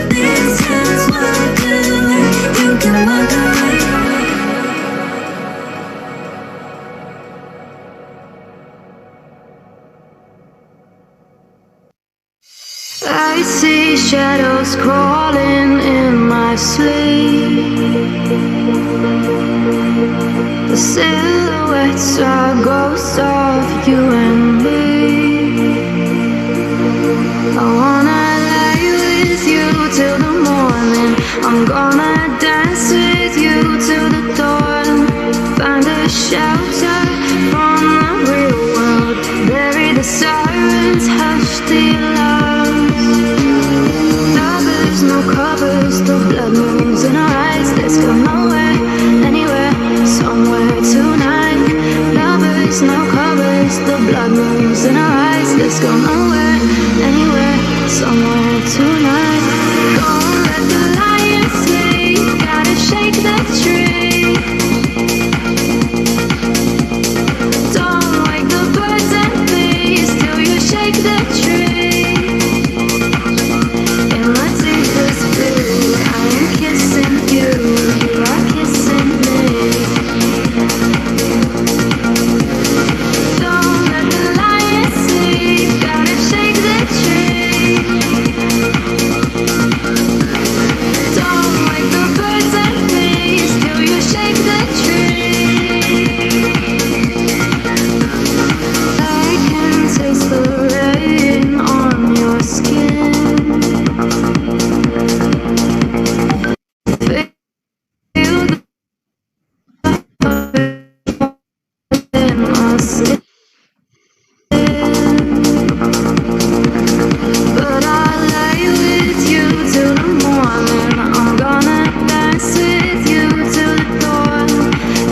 This is what I do. You can walk away. I see shadows crawling in my sleep. The silhouettes are ghosts of you and me. I wanna lie with you till the morning. I'm gonna dance with you till the dawn. Find a shelter from the real world. Bury the sirens, hush the alarms. Lovers, no covers, the blood moves in our eyes. Let's go nowhere, anywhere, somewhere tonight. Lovers, no covers, the blood moves in our eyes. Let's go nowhere, anywhere, somewhere tonight. Don't let the lion sleep, gotta shake the tree. Don't wake the birds and bees till you shake the tree. In my deepest blue, I am kissing you, you are kissing me. Don't let the lion sleep, gotta shake the tree. Don't wake the birds and bees till you shake the tree. I can taste the rain on your skin. Feel the in my skin. But I'll lay with you till the morning. I'm gonna dance with you till the dawn.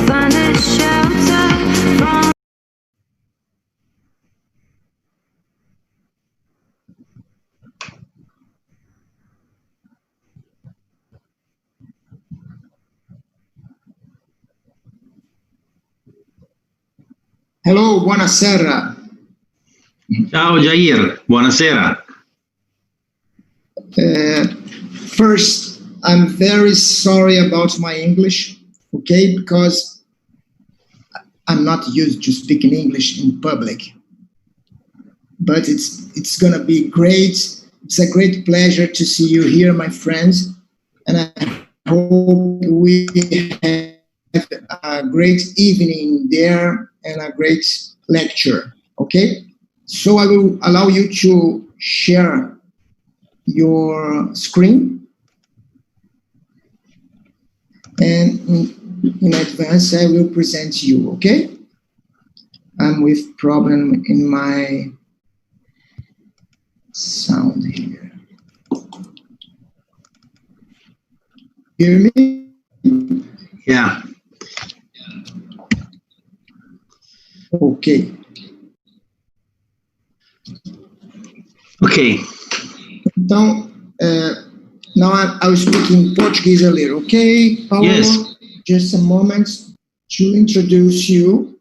Find a shelter from. Hello, buonasera. Ciao Jair, buonasera. First, I'm very sorry about my English, okay, because I'm not used to speaking English in public. But it's gonna be great. It's a great pleasure to see you here, my friends, and I hope we have a great evening there and a great lecture, okay? So I will allow you to share your screen. And in advance, I will present you, okay? I'm with problem in my sound here. Hear me? Yeah. Okay. Okay. Então, now I will speak in Portuguese a little, okay? Paolo, Yes. Just a moment to introduce you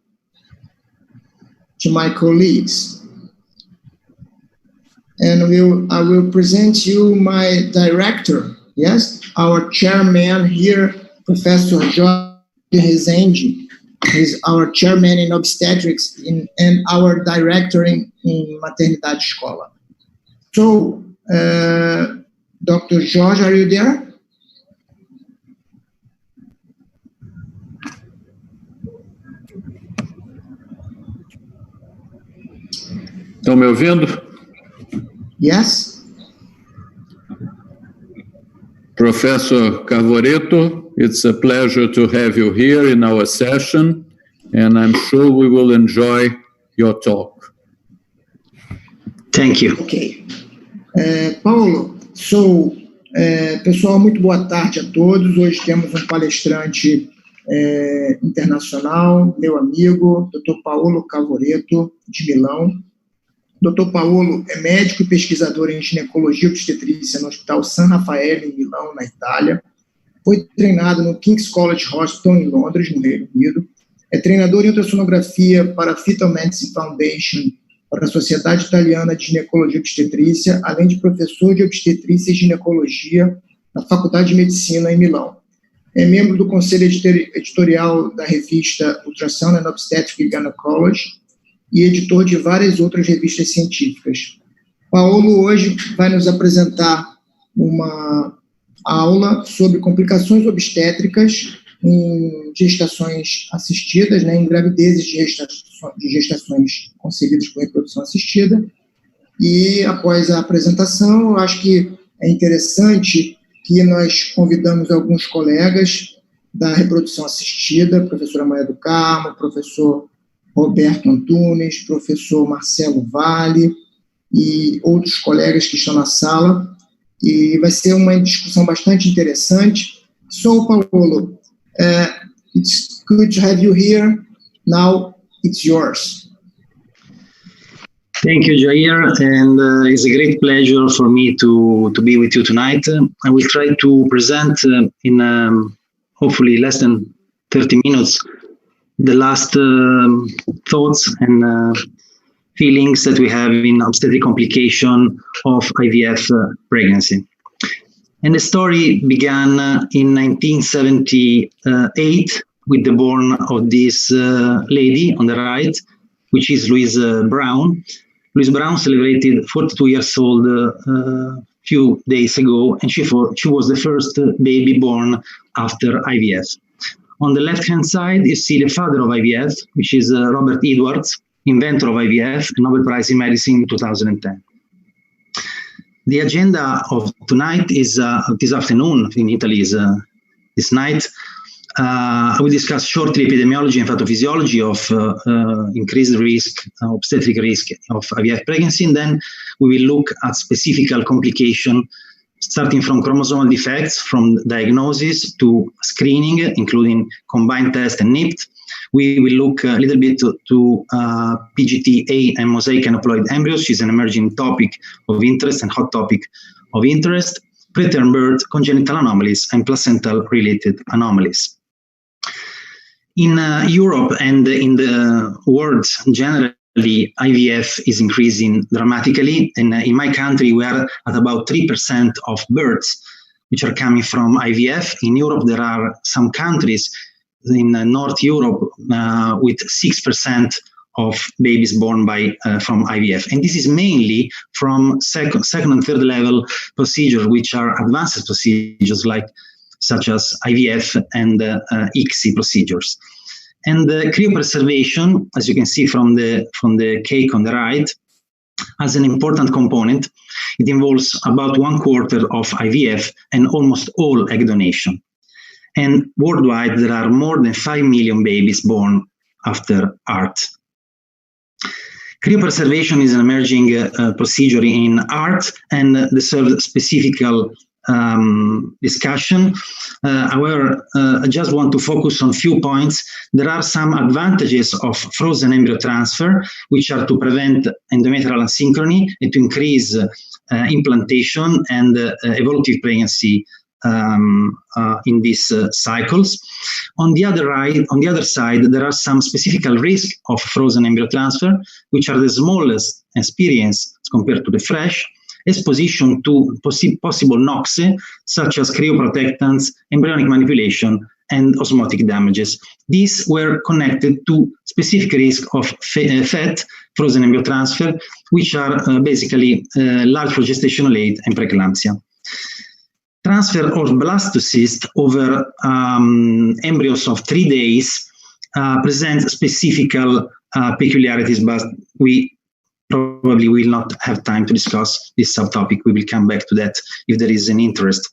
to my colleagues. And I will present you my director, yes? Our chairman here, Professor Jorge Rezende. He's our chairman in obstetrics and our director in Maternidade Escola. So, Dr. Jorge, are you there? Estão me ouvindo? Yes. Professor Cavoretto, it's a pleasure to have you here in our session, and I'm sure we will enjoy your talk. Thank you. Ok. Paulo, pessoal, muito boa tarde a todos. Hoje temos um palestrante internacional, meu amigo, Dr. Paolo Cavoretto, de Milão. Dr. Paolo é médico e pesquisador em ginecologia e obstetrícia no Hospital San Rafaelle, em Milão, na Itália. Foi treinado no King's College Hospital, em Londres, no Reino Unido. É treinador em ultrassonografia para a Fetal Medicine Foundation para a Sociedade Italiana de Ginecologia e Obstetrícia, além de professor de Obstetrícia e Ginecologia na Faculdade de Medicina em Milão. É membro do Conselho Editorial da revista Ultrasound and Obstetrics Gynecology e editor de várias outras revistas científicas. Paolo hoje vai nos apresentar uma aula sobre complicações obstétricas em gestações assistidas, né, em gravidezes de gestações concebidas por reprodução assistida. E após a apresentação, eu acho que é interessante que nós convidamos alguns colegas da reprodução assistida, a professora Maria do Carmo, o professor Roberto Antunes, professor Marcelo Vale e outros colegas que estão na sala. E vai ser uma discussão bastante interessante. So, Paolo, it's good to have you here. Now it's yours. Thank you, Jair, and it's a great pleasure for me to be with you tonight. I will try to present in hopefully less than 30 minutes the last thoughts and feelings that we have in obstetric complication of IVF pregnancy. And the story began in 1978 with the born of this lady on the right, which is Louise Brown. Louise Brown celebrated 42 years old a few days ago, and she was the first baby born after IVF. On the left-hand side, you see the father of IVF, which is Robert Edwards, inventor of IVF, and Nobel Prize in Medicine in 2010. The agenda of tonight is this afternoon in Italy is this night. I will discuss shortly epidemiology and pathophysiology of increased risk, obstetric risk of IVF pregnancy, and then we will look at specific complication, starting from chromosomal defects, from diagnosis to screening, including combined test and NIPT. We will look a little bit to PGT-A and mosaic aneuploid embryos, which is an emerging topic of interest and hot topic of interest, preterm birth, congenital anomalies, and placental-related anomalies. In Europe and in the world generally, IVF is increasing dramatically. And in my country, we are at about 3% of births which are coming from IVF. In Europe, there are some countries in North Europe with 6% of babies born from IVF. And this is mainly from second and third level procedures, which are advanced procedures such as IVF and ICSI procedures. And the cryopreservation, as you can see from the cake on the right, has an important component. It involves about 1/4 of IVF and almost all egg donation. And worldwide, there are more than 5 million babies born after ART. Cryopreservation is an emerging procedure in ART and deserves specific discussion. However, I just want to focus on a few points. There are some advantages of frozen embryo transfer, which are to prevent endometrial asynchrony and to increase implantation and evolutive pregnancy in these cycles. On the other side, there are some specific risks of frozen embryo transfer, which are the smallest experience compared to the fresh, exposition to possible NOx, such as cryoprotectants, embryonic manipulation, and osmotic damages. These were connected to specific risk of FET, frozen embryo transfer, which are basically large progestational age and preeclampsia. Transfer of blastocyst over embryos of 3 days presents specific peculiarities, but we probably will not have time to discuss this subtopic. We will come back to that if there is an interest.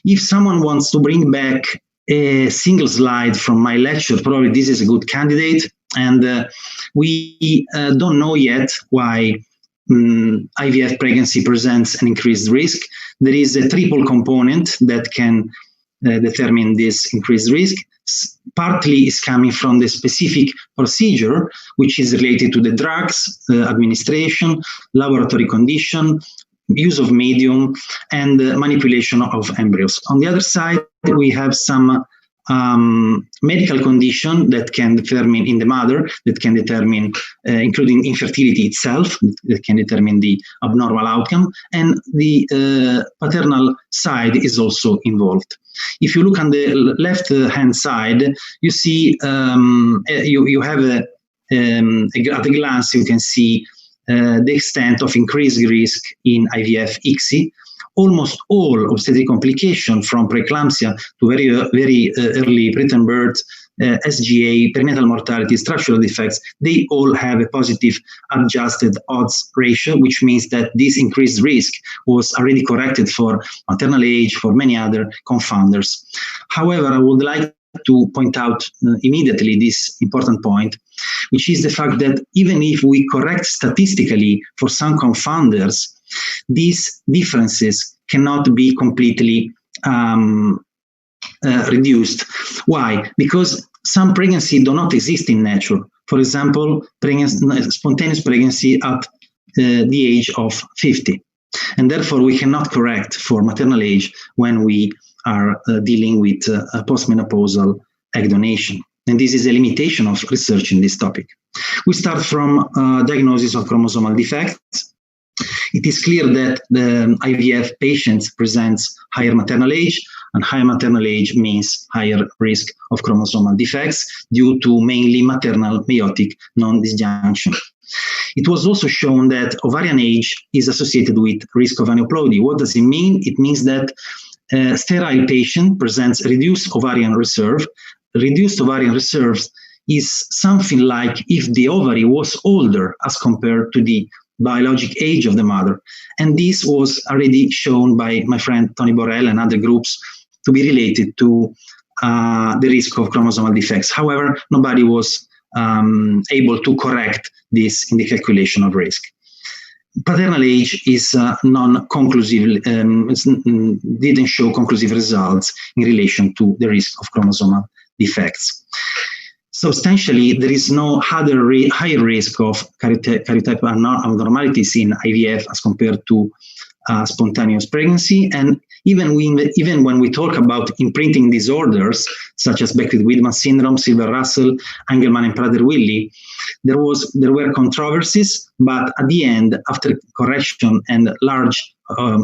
If someone wants to bring back a single slide from my lecture, probably this is a good candidate. And we don't know yet why IVF pregnancy presents an increased risk. There is a triple component that can determine this increased risk. Partly is coming from the specific procedure, which is related to the drugs, administration, laboratory condition, use of medium, and manipulation of embryos. On the other side, we have some medical condition that can determine in the mother, that can determine, including infertility itself, that can determine the abnormal outcome, and the paternal side is also involved. If you look on the left-hand side, you see you have at a glance you can see the extent of increased risk in IVF ICSI. Almost all obstetric complications, from preeclampsia to very early preterm birth, SGA, perinatal mortality, structural defects, they all have a positive adjusted odds ratio, which means that this increased risk was already corrected for maternal age, for many other confounders. However, I would like to point out immediately this important point, which is the fact that even if we correct statistically for some confounders, these differences cannot be completely reduced. Why? Because some pregnancy do not exist in nature. For example, spontaneous pregnancy at the age of 50. And therefore, we cannot correct for maternal age when we are dealing with postmenopausal egg donation. And this is a limitation of research in this topic. We start from diagnosis of chromosomal defects. It is clear that the IVF patients presents higher maternal age, and higher maternal age means higher risk of chromosomal defects due to mainly maternal meiotic non-disjunction. It was also shown that ovarian age is associated with risk of aneuploidy. What does it mean? It means that a sterile patient presents reduced ovarian reserve. Reduced ovarian reserves is something like if the ovary was older as compared to the biologic age of the mother. And this was already shown by my friend Tony Borrell and other groups to be related to the risk of chromosomal defects. However, nobody was able to correct this in the calculation of risk. Paternal age is non-conclusive, didn't show conclusive results in relation to the risk of chromosomal defects. Substantially, there is no other higher risk of karyotype abnormalities in IVF as compared to spontaneous pregnancy. And even when we talk about imprinting disorders, such as Beckwith-Wiedemann syndrome, Silver-Russell, Engelmann and Prader-Willi, there were controversies, but at the end, after correction and large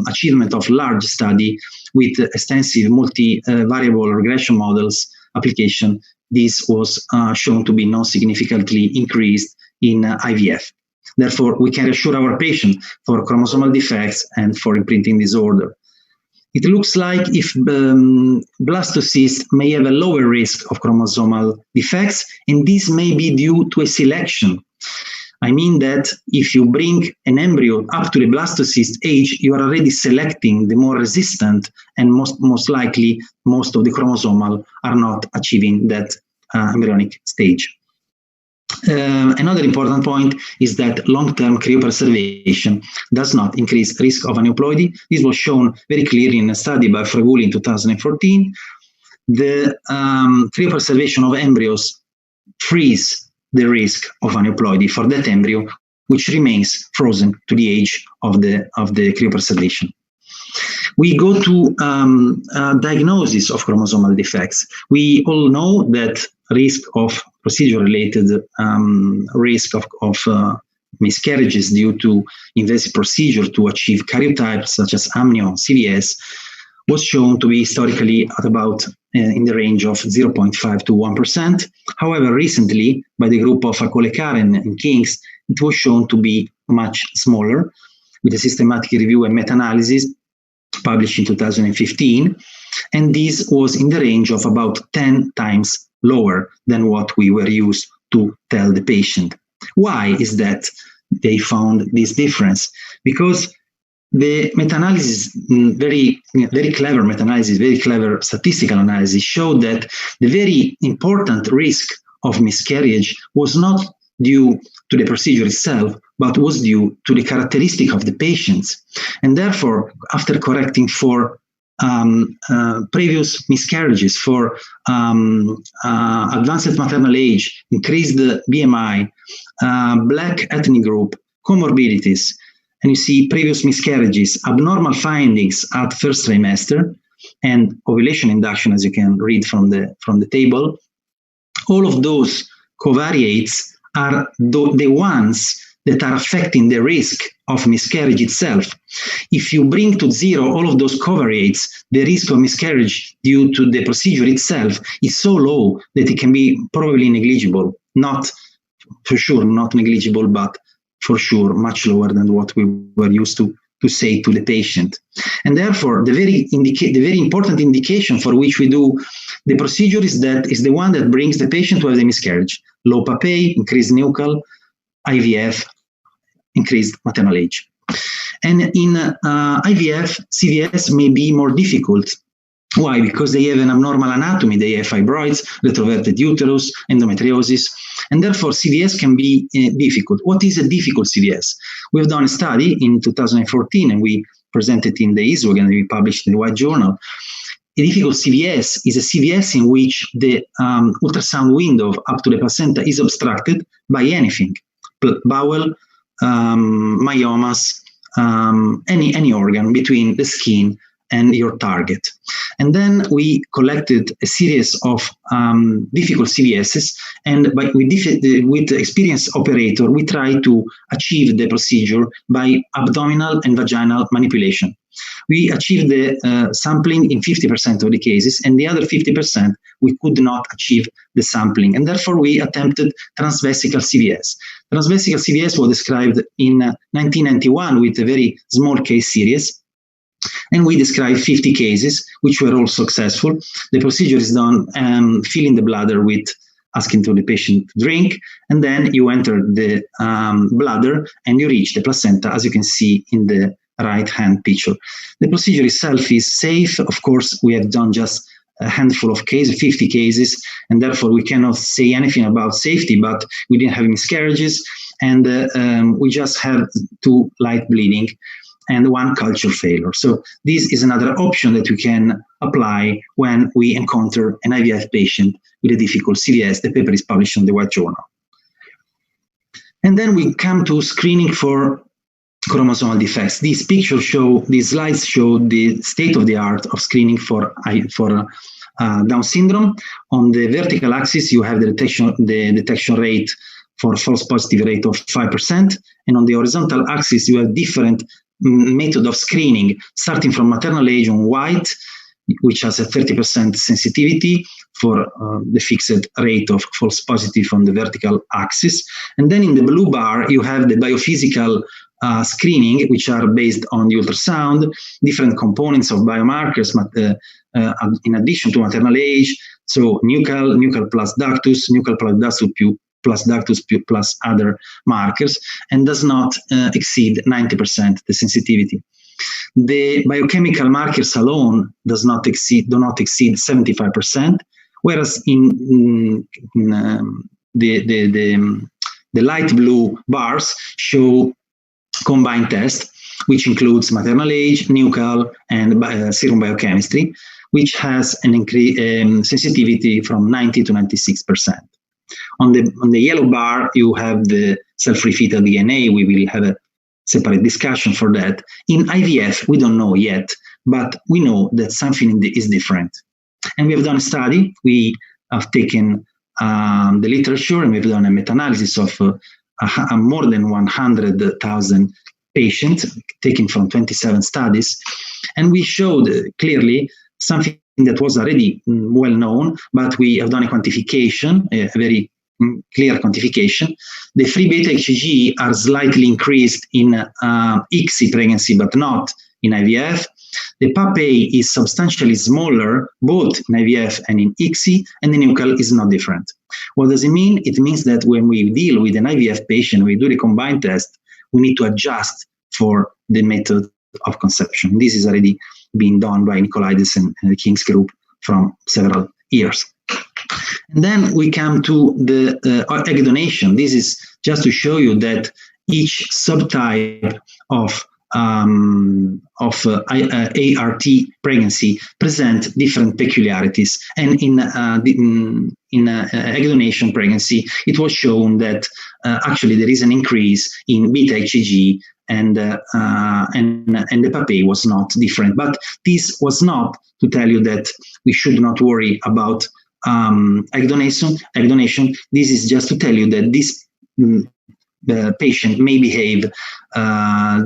achievement of large study with extensive multi-variable regression models application, this was shown to be non-significantly increased in IVF. Therefore, we can reassure our patient for chromosomal defects and for imprinting disorder. It looks like if blastocysts may have a lower risk of chromosomal defects, and this may be due to a selection. I mean that if you bring an embryo up to the blastocyst age, you are already selecting the more resistant, and most likely most of the chromosomal are not achieving that embryonic stage. Another important point is that long-term cryopreservation does not increase risk of aneuploidy. This was shown very clearly in a study by Fraguli in 2014. The cryopreservation of embryos frees the risk of aneuploidy for that embryo, which remains frozen to the age of the cryopreservation. We go to diagnosis of chromosomal defects. We all know that risk of procedure-related risk of miscarriages due to invasive procedure to achieve karyotypes such as amnio, CVS, was shown to be historically at about in the range of 0.5 to 1%. However, recently, by the group of Karen and Kings, it was shown to be much smaller, with a systematic review and meta-analysis published in 2015, and this was in the range of about 10 times lower than what we were used to tell the patient. Why is that they found this difference? Because the meta-analysis, very clever meta-analysis, very clever statistical analysis, showed that the very important risk of miscarriage was not due to the procedure itself, but was due to the characteristic of the patients. And therefore, after correcting for previous miscarriages, for advanced maternal age, increased BMI, Black ethnic group, comorbidities, and you see previous miscarriages, abnormal findings at first trimester, and ovulation induction, as you can read from the table, all of those covariates are the ones that are affecting the risk of miscarriage itself. If you bring to zero all of those covariates, the risk of miscarriage due to the procedure itself is so low that it can be probably negligible. Not for sure, not negligible, but for sure much lower than what we were used to say to the patient. And therefore, the very important indication for which we do the procedure is the one that brings the patient to have the miscarriage. Low PAPA, increased nuchal, IVF, increased maternal age. And in IVF, CVS may be more difficult. Why? Because they have an abnormal anatomy. They have fibroids, retroverted uterus, endometriosis, and therefore CVS can be difficult. What is a difficult CVS? We've done a study in 2014, and we presented in the ISWAG, and we published in the White Journal. A difficult CVS is a CVS in which the ultrasound window up to the placenta is obstructed by anything, bowel, myomas, any organ between the skin and your target. And then we collected a series of difficult CVSs, and with the experienced operator, we try to achieve the procedure by abdominal and vaginal manipulation. We achieved the sampling in 50% of the cases, and the other 50% we could not achieve the sampling, and therefore we attempted transvesical CVS. Transvesical CVS was described in 1991 with a very small case series, and we described 50 cases, which were all successful. The procedure is done filling the bladder with asking to the patient to drink, and then you enter the bladder and you reach the placenta, as you can see in the right-hand picture. The procedure itself is safe. Of course, we have done just a handful of cases, 50 cases, and therefore we cannot say anything about safety, but we didn't have miscarriages, and we just had 2 light bleeding and 1 culture failure. So this is another option that we can apply when we encounter an IVF patient with a difficult CVS. The paper is published on the White Journal. And then we come to screening for chromosomal defects. These slides show the state of the art of screening for Down syndrome. On the vertical axis, you have the detection rate for false positive rate of 5%, and on the horizontal axis, you have different method of screening, starting from maternal age on white, which has a 30% sensitivity for the fixed rate of false positive on the vertical axis. And then in the blue bar, you have the biophysical screening, which are based on the ultrasound, different components of biomarkers in addition to maternal age, so nuchal plus ductus, nuchal plus ductus plus other markers, and does not exceed 90% the sensitivity. The biochemical markers alone do not exceed 75%, whereas in the light blue bars show combined test, which includes maternal age, nuchal, and serum biochemistry, which has an sensitivity from 90 to 96%. On the yellow bar, you have the cell-free fetal DNA. We will have a separate discussion for that. In IVF, we don't know yet, but we know that something is different. And we have done a study. We have taken the literature, and we've done a meta-analysis of more than 100,000 patients taken from 27 studies. And we showed clearly something that was already well known, but we have done a quantification, a very clear quantification. The free beta HCG are slightly increased in ICSI pregnancy, but not in IVF. The PAPA is substantially smaller, both in IVF and in ICSI, and the nuchal is not different. What does it mean? It means that when we deal with an IVF patient, we do the combined test, we need to adjust for the method of conception. This is already being done by Nicolaides and the King's group from several years. And then we come to the egg donation. This is just to show you that each subtype of ART pregnancy present different peculiarities. And in egg donation pregnancy, it was shown that actually there is an increase in beta HCG and the papae was not different. But this was not to tell you that we should not worry about egg donation. This is just to tell you that this the patient may behave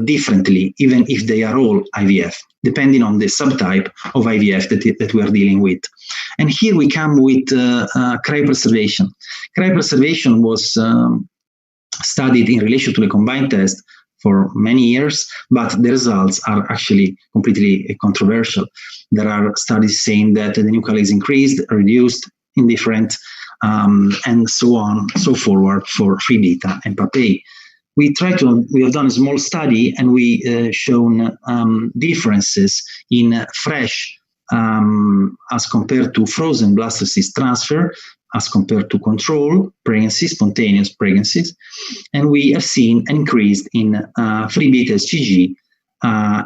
differently, even if they are all IVF, depending on the subtype of IVF that we are dealing with. And here we come with cryopreservation. Cryopreservation was studied in relation to the combined test for many years, but the results are actually completely controversial. There are studies saying that the nuchal is increased, reduced, indifferent, and so on, so forward for free beta and papae. We have done a small study, and we shown differences in fresh as compared to frozen blastocyst transfer, as compared to control pregnancies, spontaneous pregnancies, and we have seen an increase in free beta HCG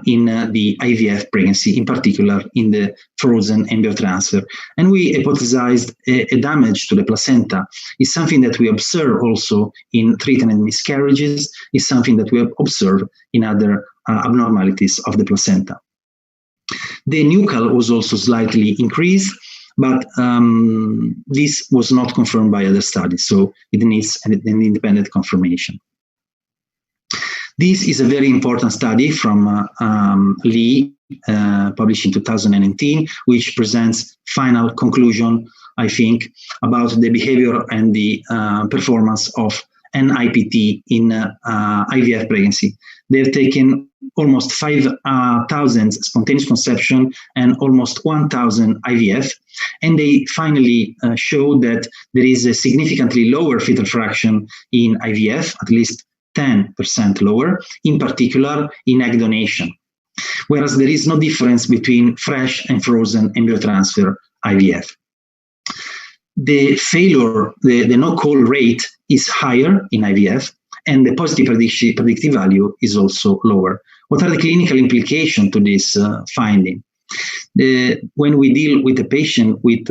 in the IVF pregnancy, in particular in the frozen embryo transfer. And we hypothesized a damage to the placenta. It's something that we observe also in treatment miscarriages, is something that we have observed in other abnormalities of the placenta. The nuchal was also slightly increased, but this was not confirmed by other studies, so it needs an independent confirmation. This is a very important study from Lee, published in 2019, which presents final conclusion, I think, about the behavior and the performance of NIPT in IVF pregnancy. They've taken almost 5,000 spontaneous conception and almost 1,000 IVF, and they finally showed that there is a significantly lower fetal fraction in IVF, at least 10% lower, in particular in egg donation, whereas there is no difference between fresh and frozen embryo transfer IVF. The failure, the no-call rate is higher in IVF, and the positive predictive value is also lower. What are the clinical implications to this finding? When we deal with a patient with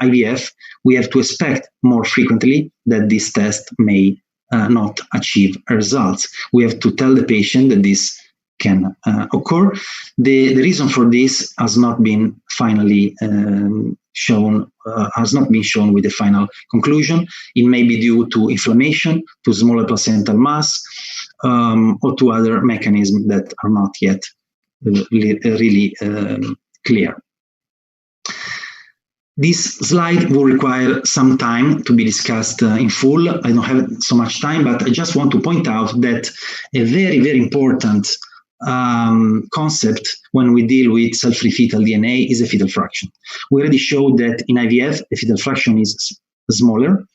IVF, we have to expect more frequently that this test may not achieve results. We have to tell the patient that this can occur. The reason for this has not been finally shown with the final conclusion. It may be due to inflammation, to smaller placental mass, or to other mechanisms that are not yet really clear. This slide will require some time to be discussed in full. I don't have so much time, but I just want to point out that a very, very important concept when we deal with cell-free fetal DNA is the fetal fraction. We already showed that in IVF, the fetal fraction is smaller,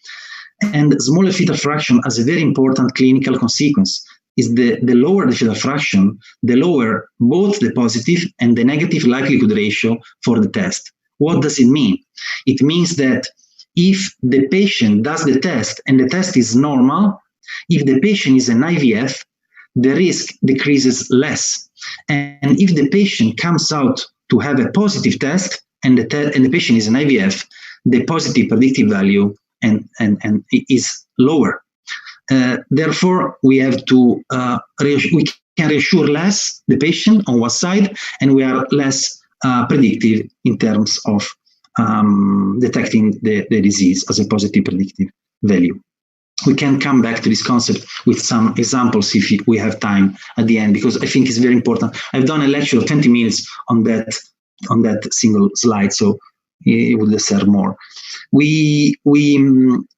and smaller fetal fraction has a very important clinical consequence. Is the lower the fetal fraction, the lower both the positive and the negative likelihood ratio for the test. What does it mean? It means that if the patient does the test and the test is normal, if the patient is an IVF, the risk decreases less. And if the patient comes out to have a positive test and the patient is an IVF, the positive predictive value and is lower. Therefore, we have to we can reassure less the patient on one side, and we are less predictive in terms of detecting the disease as a positive predictive value. We can come back to this concept with some examples if we have time at the end, because I think it's very important. I've done a lecture of 20 minutes on that single slide, so it would deserve more. We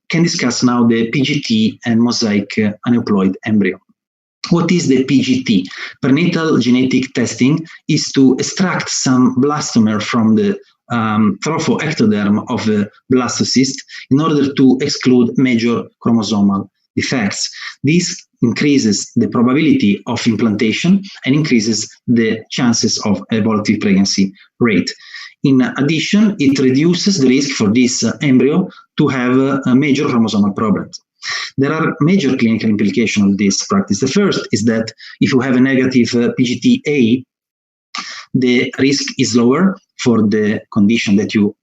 can discuss now the PGT and mosaic aneuploid embryo. What is the PGT? Perinatal genetic testing is to extract some blastomer from the trophoectoderm of the blastocyst in order to exclude major chromosomal defects. This increases the probability of implantation and increases the chances of evolutive pregnancy rate. In addition, it reduces the risk for this embryo to have major chromosomal problems. There are major clinical implications of this practice. The first is that if you have a negative PGT-A, the risk is lower for the condition that you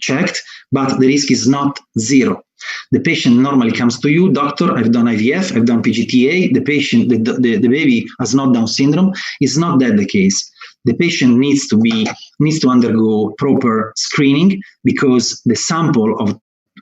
checked, but the risk is not zero. The patient normally comes to you, doctor, I've done IVF, I've done PGTA, the baby has not Down syndrome. It's not that the case. The patient needs to undergo proper screening because the sample of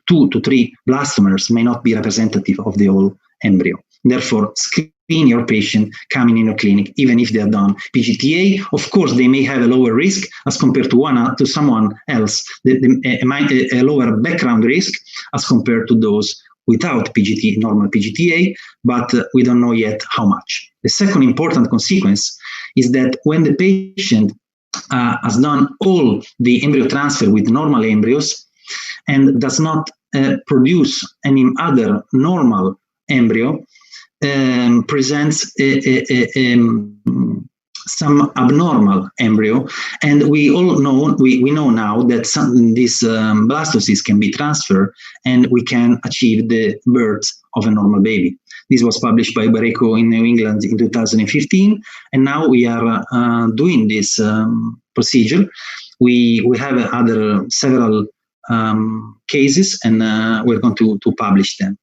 2 to 3 blastomers may not be representative of the whole embryo. Therefore, screen your patient coming in your clinic, even if they have done PGTA. Of course, they may have a lower risk as compared to someone else, a lower background risk as compared to those without PGT, normal PGTA, but we don't know yet how much. The second important consequence is that when the patient has done all the embryo transfer with normal embryos and does not produce any other normal embryo, presents some abnormal embryo, and we all know we know now that these blastocysts can be transferred, and we can achieve the birth of a normal baby. This was published by Barreco in New England in 2015, and now we are doing this procedure. We have several cases, and we're going to publish them.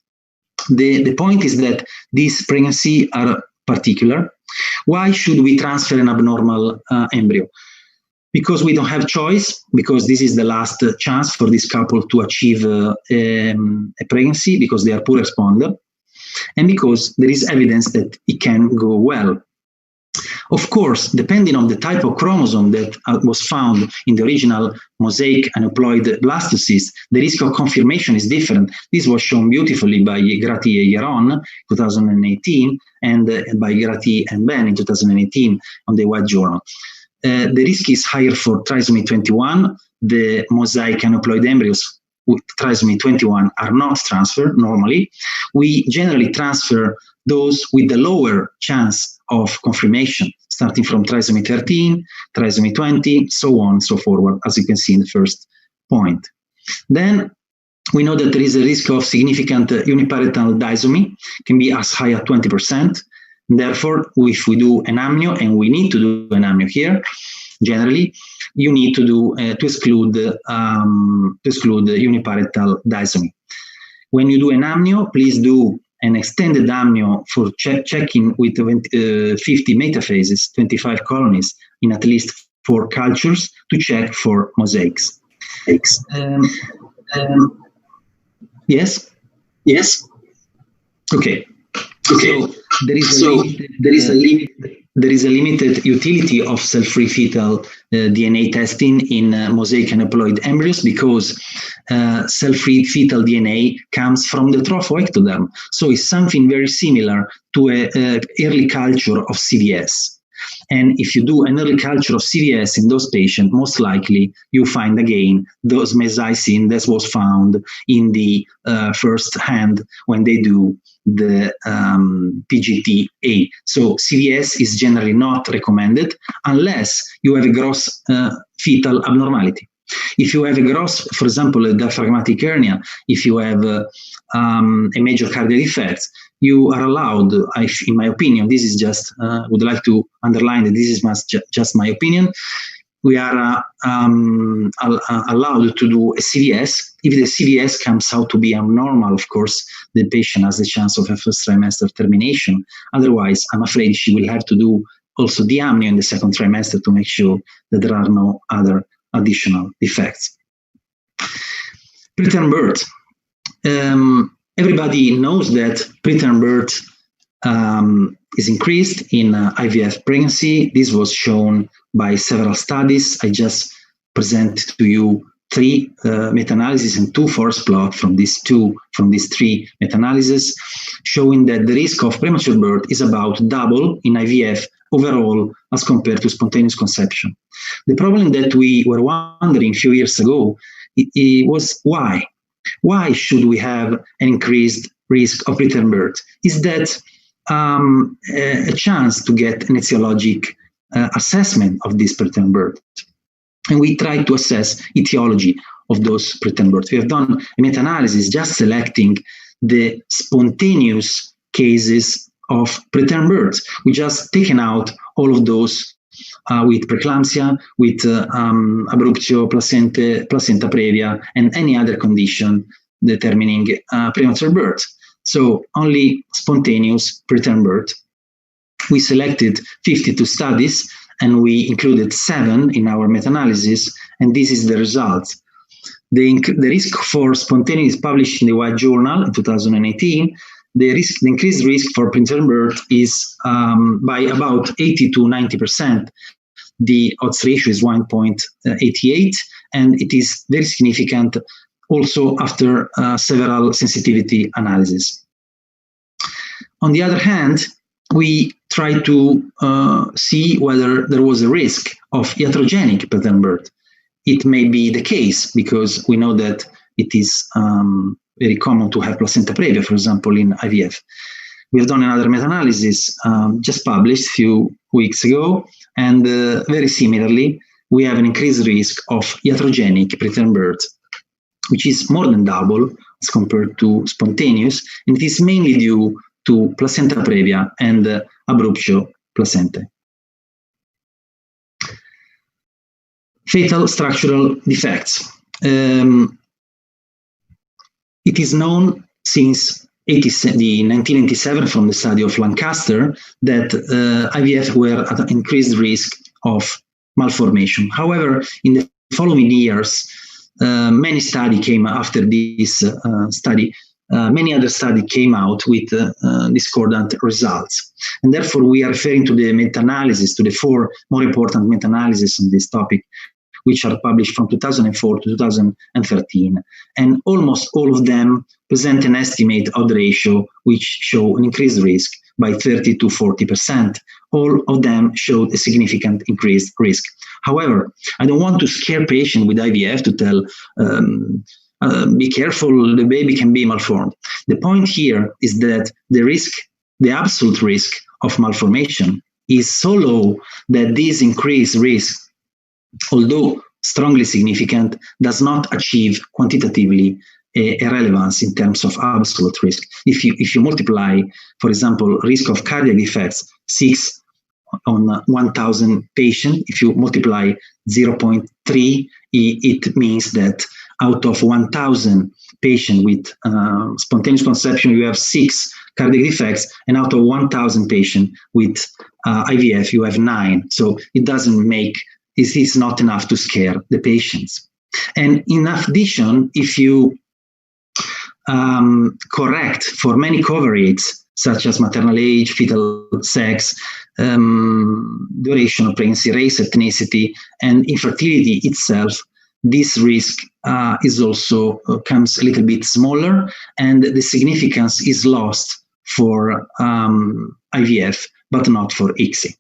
The point is that these pregnancies are particular. Why should we transfer an abnormal embryo? Because we don't have choice, because this is the last chance for this couple to achieve a pregnancy, because they are poor responder, and because there is evidence that it can go well. Of course, depending on the type of chromosome that was found in the original mosaic aneuploid blastocyst, the risk of confirmation is different. This was shown beautifully by Grati and Yaron 2018, and by Grati and Ben in 2018 on the White Journal. The risk is higher for trisomy 21. The mosaic aneuploid embryos with trisomy 21 are not transferred normally. We generally transfer those with the lower chance of confirmation, starting from trisomy 13, trisomy 20, so on and so forward, as you can see in the first point. Then we know that there is a risk of significant uniparental disomy, can be as high as 20%. Therefore, if we do an amnio, and we need to do an amnio here, generally, you need to do to exclude uniparental disomy. When you do an amnio, please do an extended amnio for checking with 50 metaphases, 25 colonies, in at least 4 cultures to check for mosaics. Yes? Yes? Okay. So there is a limited utility of cell-free fetal DNA testing in mosaic aneuploid embryos, because cell-free fetal DNA comes from the trophoectoderm. So it's something very similar to an early culture of CVS. And if you do an early culture of CVS in those patients, most likely you find again those mosaicism that was found in the first hand when they do the PGTA. So CVS is generally not recommended unless you have a gross fetal abnormality. If you have a gross, for example, a diaphragmatic hernia, if you have a major cardiac defect, you are allowed, in my opinion, this is just, would like to underline that this is just my opinion, we are allowed to do a CVS. If the CVS comes out to be abnormal, of course, the patient has a chance of a first trimester termination. Otherwise, I'm afraid she will have to do also the amnio in the second trimester to make sure that there are no other additional defects. Preterm birth. Everybody knows that preterm birth is increased in IVF pregnancy. This was shown by several studies. I just present to you 3 meta-analyses and 2 forest plots from these 3 meta-analyses, showing that the risk of premature birth is about double in IVF overall as compared to spontaneous conception. The problem that we were wondering a few years ago was why? Why should we have an increased risk of preterm birth? Is that a chance to get an etiologic assessment of this preterm birth? And we try to assess etiology of those preterm births. We have done a meta-analysis just selecting the spontaneous cases of preterm birth. We just taken out all of those with preeclampsia, with abruptio, placenta previa, and any other condition determining premature birth. So only spontaneous preterm birth. We selected 52 studies and we included 7 in our meta-analysis, and this is the result. The risk for spontaneous is published in the White Journal in 2018. The increased risk for preterm birth is by about 80 to 90%. The odds ratio is 1.88, and it is very significant also after several sensitivity analyses. On the other hand, we try to see whether there was a risk of iatrogenic preterm birth. It may be the case because we know that it is very common to have placenta previa, for example, in IVF. We have done another meta-analysis just published a few weeks ago, and very similarly, we have an increased risk of iatrogenic preterm birth, which is more than double as compared to spontaneous, and it is mainly due to placenta previa and abruptio placentae. Fetal structural defects. It is known since 1987 from the study of Lancaster that IVF were at an increased risk of malformation. However, in the following years, many studies came after this study. Many other studies came out with discordant results. And therefore, we are referring to the meta-analysis, to the 4 more important meta-analyses on this topic, which are published from 2004 to 2013. And almost all of them present an estimate odds ratio, which show an increased risk by 30 to 40%. All of them showed a significant increased risk. However, I don't want to scare patients with IVF to tell, be careful, the baby can be malformed. The point here is that the risk, the absolute risk of malformation is so low that this increased risk, although strongly significant, does not achieve quantitatively a relevance in terms of absolute risk. If you multiply, for example, risk of cardiac defects, 6 on 1,000 patients, if you multiply 0.3, it means that out of 1,000 patients with spontaneous conception, you have 6 cardiac defects, and out of 1,000 patients with IVF, you have 9. So it doesn't make, it is not enough to scare the patients. And in addition, if you correct for many covariates, such as maternal age, fetal sex, duration of pregnancy, race, ethnicity, and infertility itself, this risk is also comes a little bit smaller, and the significance is lost for IVF, but not for ICSI.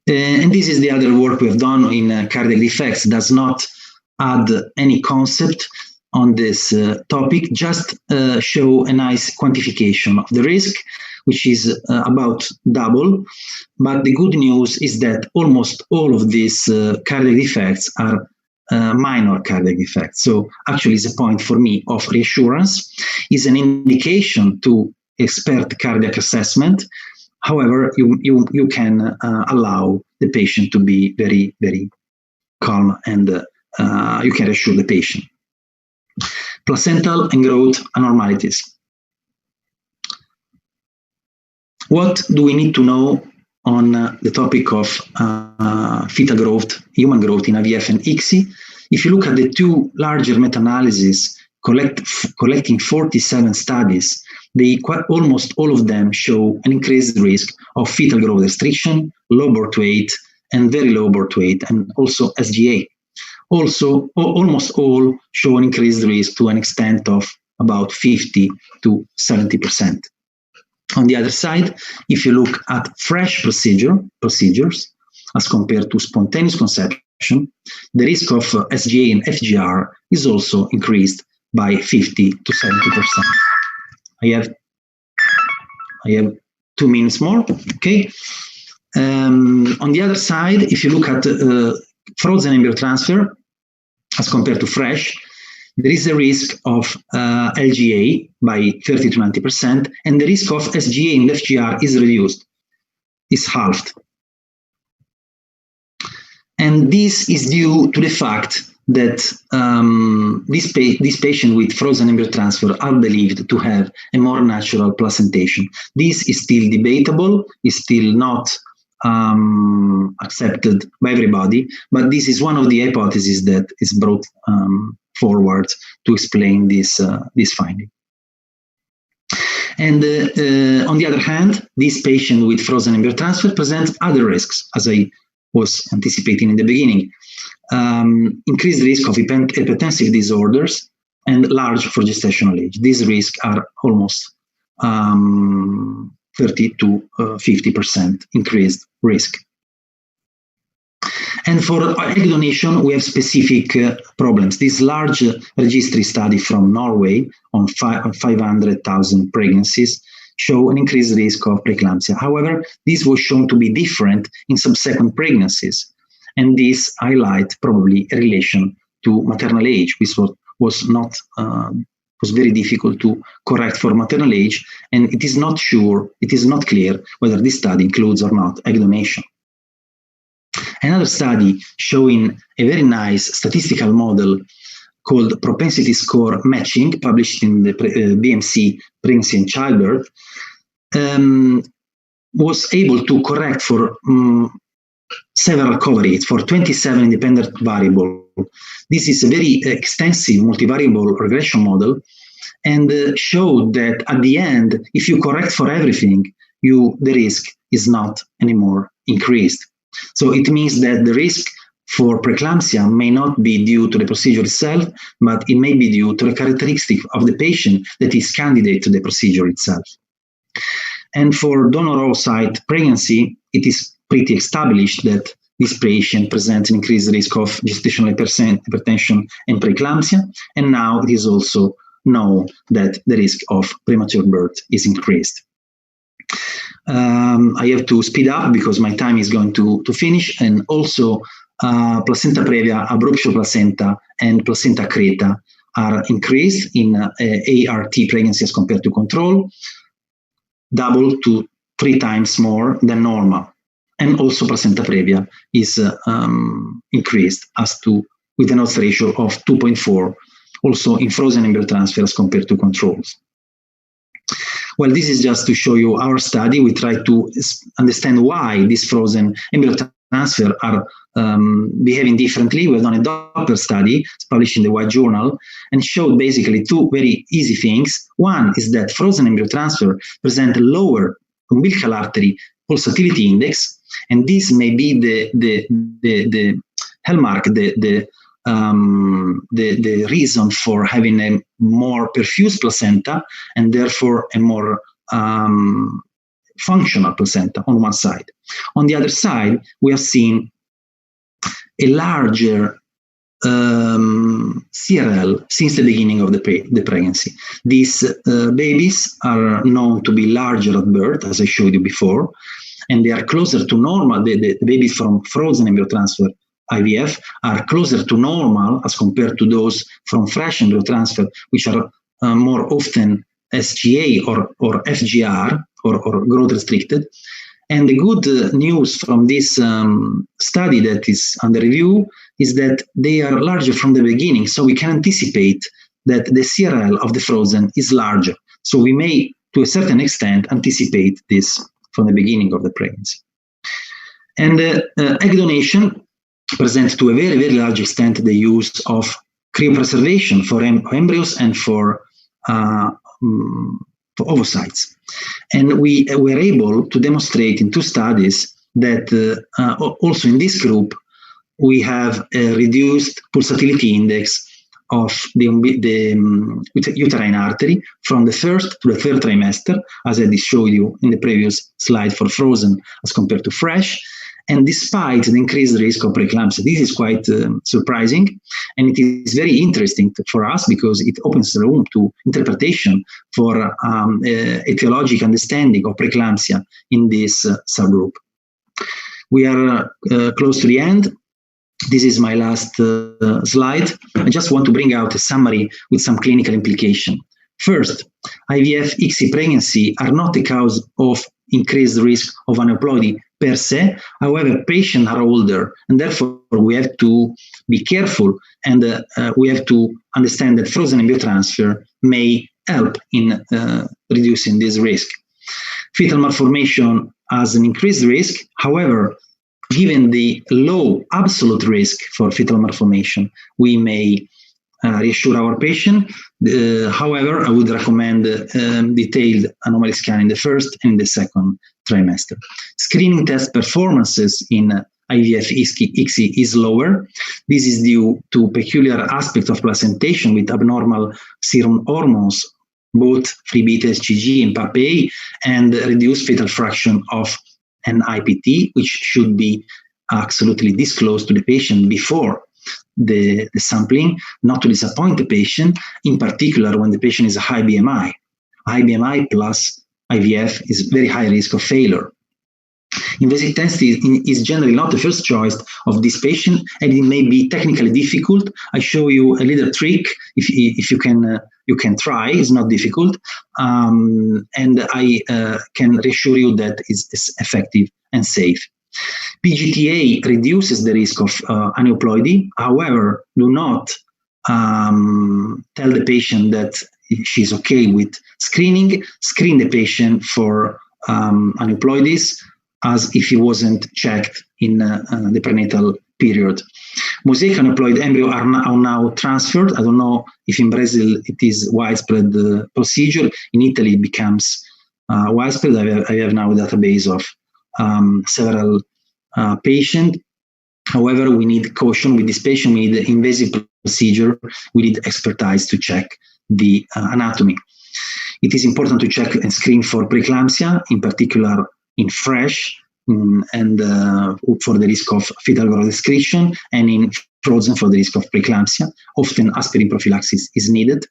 And this is the other work we have done in cardiac defects. Does not add any concept on this topic, just show a nice quantification of the risk, which is about double. But the good news is that almost all of these cardiac defects are minor cardiac defects. So actually it's a point for me of reassurance, is an indication to expert cardiac assessment. However, you can allow the patient to be very, very calm, and you can reassure the patient. Placental and growth abnormalities. What do we need to know on the topic of fetal growth, human growth in IVF and ICSI? If you look at the 2 larger meta-analyses collecting 47 studies, almost all of them show an increased risk of fetal growth restriction, low birth weight, and very low birth weight, and also SGA. Also, almost all show an increased risk to an extent of about 50 to 70%. On the other side, if you look at fresh procedures, as compared to spontaneous conception, the risk of SGA and FGR is also increased by 50 to 70%. I have 2 minutes more, okay? On the other side, if you look at frozen embryo transfer, as compared to fresh, there is a risk of LGA by 30 to 90%, and the risk of SGA and FGR is reduced, is halved. And this is due to the fact that this patient with frozen embryo transfer are believed to have a more natural placentation. This is still debatable, is still not accepted by everybody, but this is one of the hypotheses that is brought forward to explain this finding. And on the other hand, this patient with frozen embryo transfer presents other risks, as I was anticipating in the beginning. Increased risk of hypertensive disorders and large for gestational age. These risks are almost 30 to 50% increased risk. And for egg donation, we have specific problems. This large registry study from Norway on 500,000 pregnancies show an increased risk of preeclampsia. However, this was shown to be different in subsequent pregnancies. And this highlights probably a relation to maternal age, which was very difficult to correct for maternal age. And it is not clear whether this study includes or not egg donation. Another study showing a very nice statistical model called propensity score matching, published in the BMC Pregnancy and Childbirth, was able to correct for several covariates for 27 independent variables. This is a very extensive multivariable regression model, and showed that at the end, if you correct for everything, the risk is not anymore increased. So it means that the risk for preeclampsia may not be due to the procedure itself, but it may be due to the characteristic of the patient that is candidate to the procedure itself. And for donor oocyte pregnancy, it is pretty established that this patient presents an increased risk of gestational hypertension and preeclampsia, and now it is also known that the risk of premature birth is increased. I have to speed up because my time is going to finish, and also placenta previa, abruptio placenta, and placenta accreta are increased in ART pregnancy as compared to control, double to 3 times more than normal. And also placenta previa is increased with an odds ratio of 2.4, also in frozen embryo transfer as compared to controls. Well, this is just to show you our study. We try to understand why these frozen embryo transfer are behaving differently. We've done a Doppler study, it's published in the White Journal, and showed basically 2 very easy things. One is that frozen embryo transfer present a lower umbilical artery pulsatility index, and this may be the hallmark, the reason for having a more perfused placenta and therefore a more functional placenta on one side. On the other side, we have seen a larger CRL since the beginning of the pregnancy. These babies are known to be larger at birth, as I showed you before, and they are closer to normal. The babies from frozen embryo transfer IVF are closer to normal as compared to those from fresh embryo transfer, which are more often SGA or FGR or growth restricted. And the good news from this study that is under review is that they are larger from the beginning, so we can anticipate that the CRL of the frozen is larger. So we may, to a certain extent, anticipate this from the beginning of the pregnancy. And egg donation presents to a very, very large extent the use of cryopreservation for embryos and for ovocytes. And we were able to demonstrate in 2 studies that also in this group, we have a reduced pulsatility index of the uterine artery from the 1st to the 3rd trimester, as I showed you in the previous slide for frozen as compared to fresh. And despite the increased risk of preeclampsia, this is quite surprising, and it is very interesting for us because it opens the room to interpretation for etiologic understanding of preeclampsia in this subgroup. We are close to the end. This is my last slide. I just want to bring out a summary with some clinical implication. First, IVF ICSI pregnancy are not a cause of increased risk of aneuploidy per se. However, patients are older, and therefore we have to be careful, and we have to understand that frozen embryo transfer may help in reducing this risk. Fetal malformation has an increased risk. However, given the low absolute risk for fetal malformation, we may reassure our patient. However, I would recommend detailed anomaly scan in the first and the second trimester. Screening test performances in IVF ICSI is lower. This is due to peculiar aspect of placentation with abnormal serum hormones, both free beta HCG and PAPA, and reduced fetal fraction of an IPT, which should be absolutely disclosed to the patient before the sampling, not to disappoint the patient, in particular when the patient is a high BMI. High BMI plus IVF is very high risk of failure. Invasive testing is generally not the first choice of this patient, and it may be technically difficult. I show you a little trick. If you can try. It's not difficult, and I can reassure you that it's effective and safe. PGTA reduces the risk of aneuploidy. However, do not tell the patient that she's okay with screening. Screen the patient for aneuploidies as if he wasn't checked in the prenatal period. Mosaic aneuploid embryo are now transferred. I don't know if in Brazil it is widespread procedure. In Italy it becomes widespread. I have now a database of several patients. However, we need caution with this patient. We need invasive procedure. We need expertise to check the anatomy. It is important to check and screen for preeclampsia, in particular in fresh, and for the risk of fetal growth excretion, and in frozen for the risk of preeclampsia. Often aspirin prophylaxis is needed.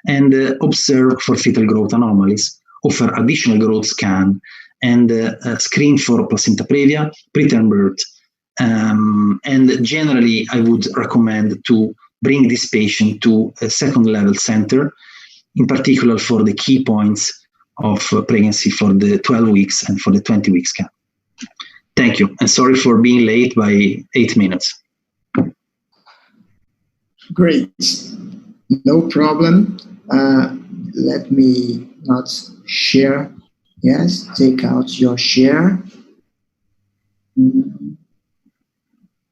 And observe for fetal growth anomalies, offer additional growth scan, and screen for placenta previa, preterm birth. And generally, I would recommend to bring this patient to a second level center, in particular for the key points of pregnancy for the 12 weeks and for the 20 week scan. Thank you, and sorry for being late by 8 minutes. Great, no problem. Let me not share. Yes, take out your share.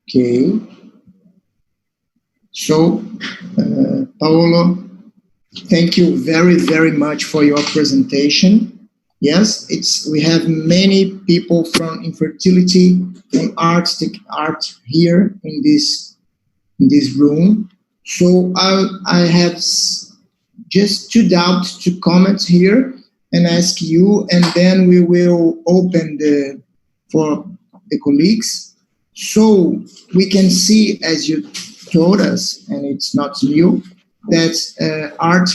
Okay. So, Paolo, thank you very, very much for your presentation. Yes, we have many people from infertility, from art here in this room. So I have just two doubts, two comments here, and ask you, and then we will open for the colleagues. So we can see, as you told us, and it's not new, that art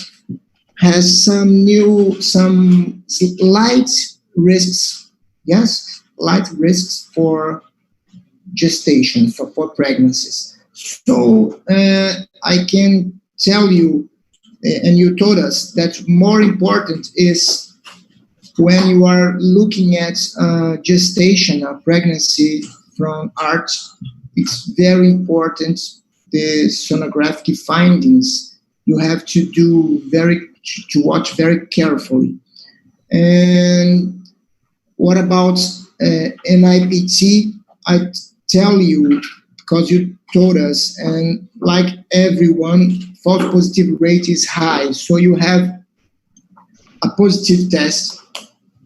has some light risks, yes, light risks for gestation, for pregnancies. So I can tell you, and you told us, that more important is when you are looking at gestation, a pregnancy from art, it's very important, the sonographic findings. You have to to watch very carefully. And what about NIPT? I tell you, because you told us, and like everyone, false positive rate is high. So you have a positive test.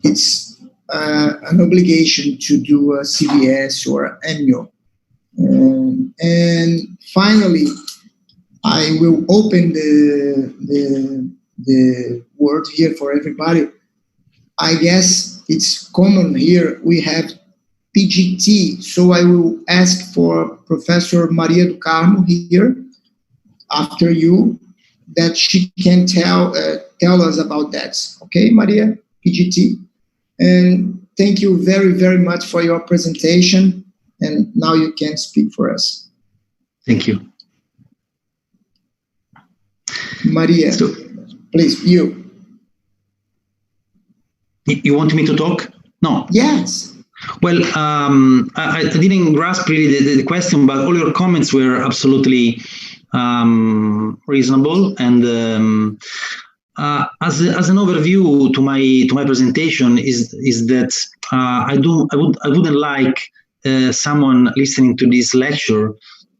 It's an obligation to do a CVS or amnio. And finally, I will open the word here for everybody. I guess it's common here. We have PGT. So I will ask for Professor Maria do Carmo here after you, that she can tell us about that. Okay, Maria, PGT. And thank you very, very much for your presentation. And now you can speak for us. Thank you. Maria, so, please, you. You want me to talk? No. Yes. Well, I didn't grasp really the question, but all your comments were absolutely reasonable. And as an overview to my presentation is that I wouldn't like someone listening to this lecture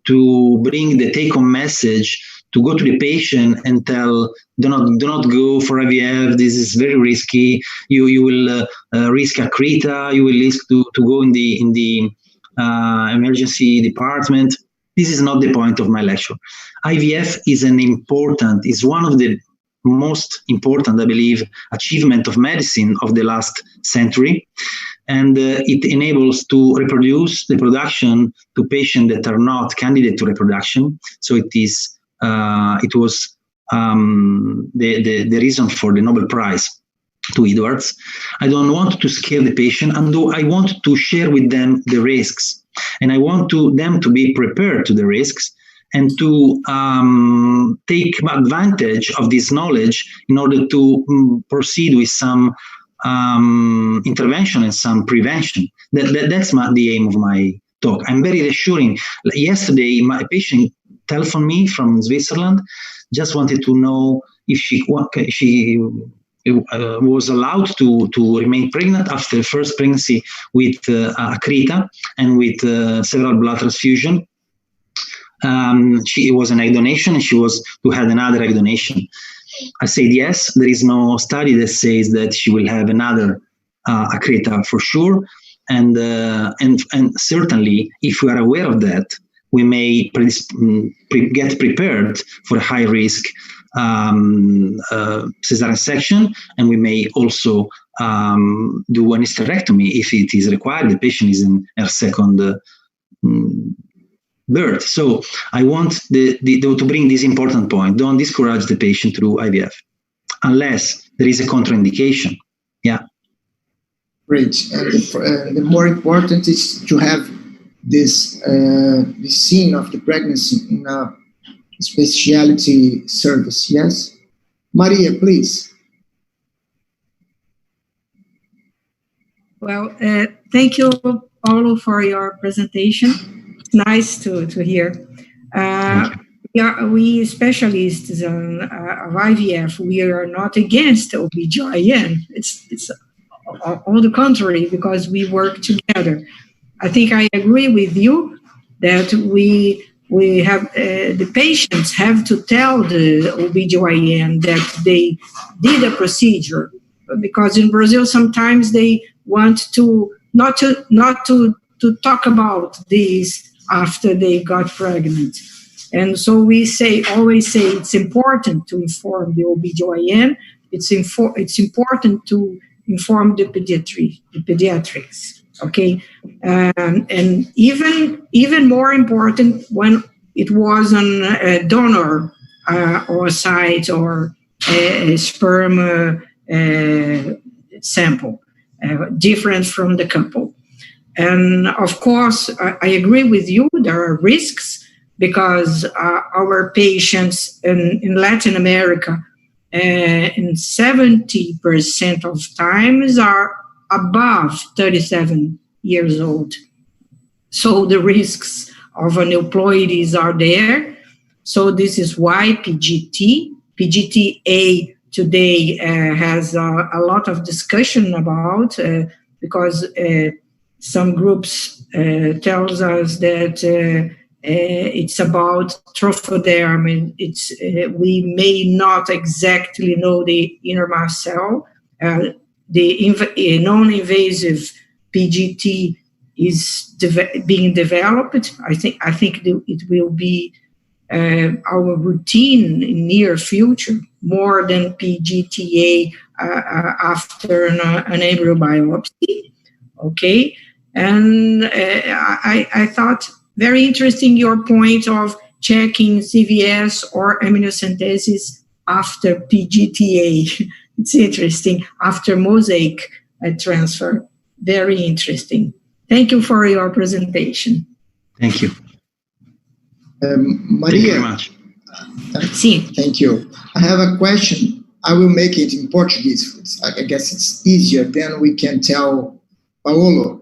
to bring the take-home message to go to the patient and tell, do not go for IVF. This is very risky. You will risk a creta. You will risk to go in the emergency department. This is not the point of my lecture. IVF is one of the most important, I believe, achievement of medicine of the last century. And it enables to reproduce the reproduction to patients that are not candidate to reproduction. So it was the reason for the Nobel Prize to Edwards. I don't want to scare the patient, and I want to share with them the risks. And I want them to be prepared to the risks and to take advantage of this knowledge in order to proceed with some intervention and some prevention. That's the aim of my talk. I'm very reassuring. Yesterday, my patient telephoned me from Switzerland, just wanted to know if she was allowed to remain pregnant after the first pregnancy with a creta and with several blood transfusion. It was an egg donation, and she was to have another egg donation. I said yes. There is no study that says that she will have another creta for sure, and certainly, if we are aware of that, we may get prepared for a high risk cesarean section, and we may also do an hysterectomy if it is required. The patient is in her second birth. So I want to bring this important point. Don't discourage the patient to do IVF unless there is a contraindication. Yeah. Great. And the more important is to have this scene of the pregnancy in a specialty service. Yes, Maria, please. Well, thank you, Paolo, for your presentation. It's nice to hear. We specialists of IVF, we are not against OBGYN. It's on the contrary, because we work together. I think I agree with you that we have the patients have to tell the OBGYN that they did a procedure, because in Brazil sometimes they want to not to talk about this after they got pregnant. And so we always say it's important to inform the OBGYN. It's important to inform the pediatrics. Okay, and even more important when it was on a donor or site or a sperm sample, different from the couple. And of course, I agree with you. There are risks because our patients in Latin America, in 70% of times are above 37 years old. So the risks of aneuploidies are there. So this is why PGTA today has a lot of discussion about, because some groups tells us that it's about trophoderm. We may not exactly know the inner mast cell. The non-invasive PGT is being developed. I think it will be our routine in near future, more than PGTA after an embryo biopsy. Okay, and I thought very interesting your point of checking CVS or amniocentesis after PGTA. It's interesting, after mosaic transfer. Very interesting. Thank you for your presentation. Thank you. Maria. Thank you very much. Thank you. I have a question. I will make it in Portuguese. I guess it's easier. Then we can tell Paolo.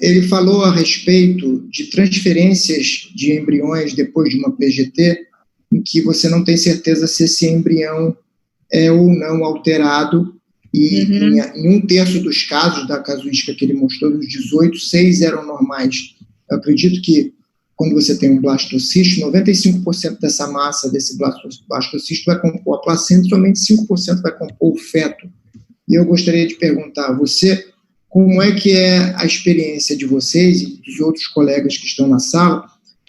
Ele falou a respeito de transferências de embriões depois de uma PGT, em que você não tem certeza se esse embrião é ou não alterado, e em 1/3 dos casos da casuística que ele mostrou, dos 18, 6 eram normais. Eu acredito que quando você tem um blastocisto, 95% dessa massa desse blastocisto vai compor a placenta, somente 5% vai compor o feto. E eu gostaria de perguntar a você como é que é a experiência de vocês e dos outros colegas que estão na sala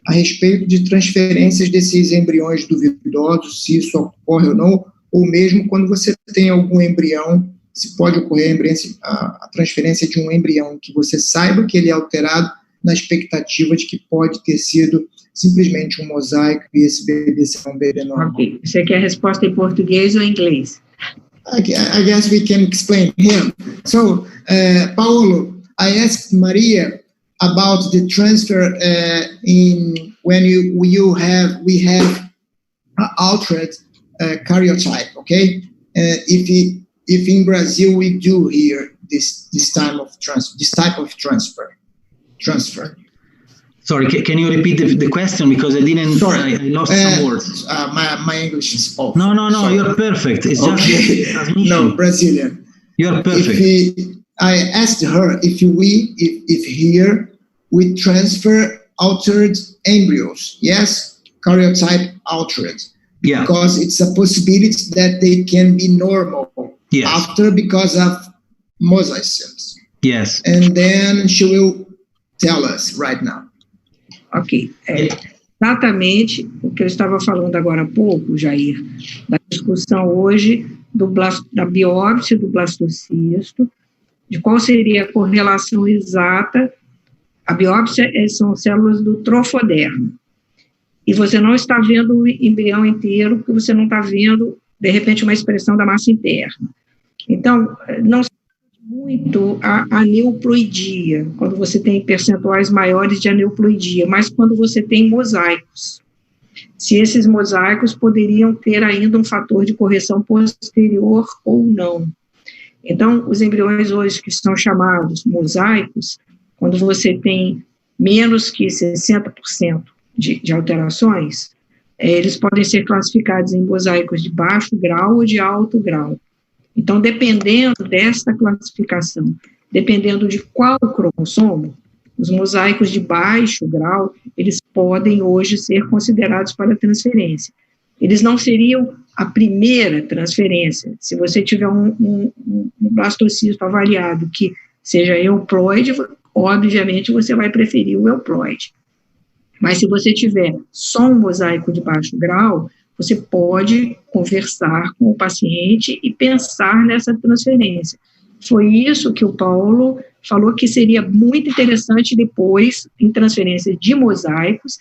a respeito de transferências desses embriões duvidosos, se isso ocorre ou não, ou mesmo quando você tem algum embrião, se pode ocorrer a transferência de um embrião que você saiba que ele é alterado na expectativa de que pode ter sido simplesmente um mosaico e esse bebê ser um bebê normal. Ok. Você quer a resposta em português ou em inglês? I guess we can explain here. So, Paolo, I asked Maria about the transfer when we have altered karyotype, okay? If in Brazil we do here this type of transfer. Sorry, can you repeat the question, because I didn't. Sorry. I lost some words. My English is awful. No, Sorry. you're perfect. It's okay. just transmission. No, Brazilian. You're perfect. I asked her if here we transfer altered embryos. Yes, karyotype altered. Yeah. Because it's a possibility that they can be normal after because of mosaicisms. Yes. And then she will tell us right now. Ok. Exatamente o que eu estava falando agora há pouco, Jair, da discussão hoje da biópsia do blastocisto, de qual seria a correlação exata. A biópsia são células do trofodermo. E você não está vendo o embrião inteiro, porque você não está vendo, de repente, uma expressão da massa interna. Então, não se muito a aneuploidia, quando você tem percentuais maiores de aneuploidia, mas quando você tem mosaicos. Se esses mosaicos poderiam ter ainda um fator de correção posterior ou não. Então, os embriões hoje que são chamados mosaicos, quando você tem menos que 60% de alterações, eles podem ser classificados em mosaicos de baixo grau ou de alto grau. Então, dependendo desta classificação, dependendo de qual cromossomo, os mosaicos de baixo grau, eles podem hoje ser considerados para transferência. Eles não seriam a primeira transferência. Se você tiver um blastocisto avaliado que seja euploide, obviamente você vai preferir o euploide. Mas se você tiver só um mosaico de baixo grau, você pode conversar com o paciente e pensar nessa transferência. Foi isso que o Paolo falou que seria muito interessante depois, em transferência de mosaicos,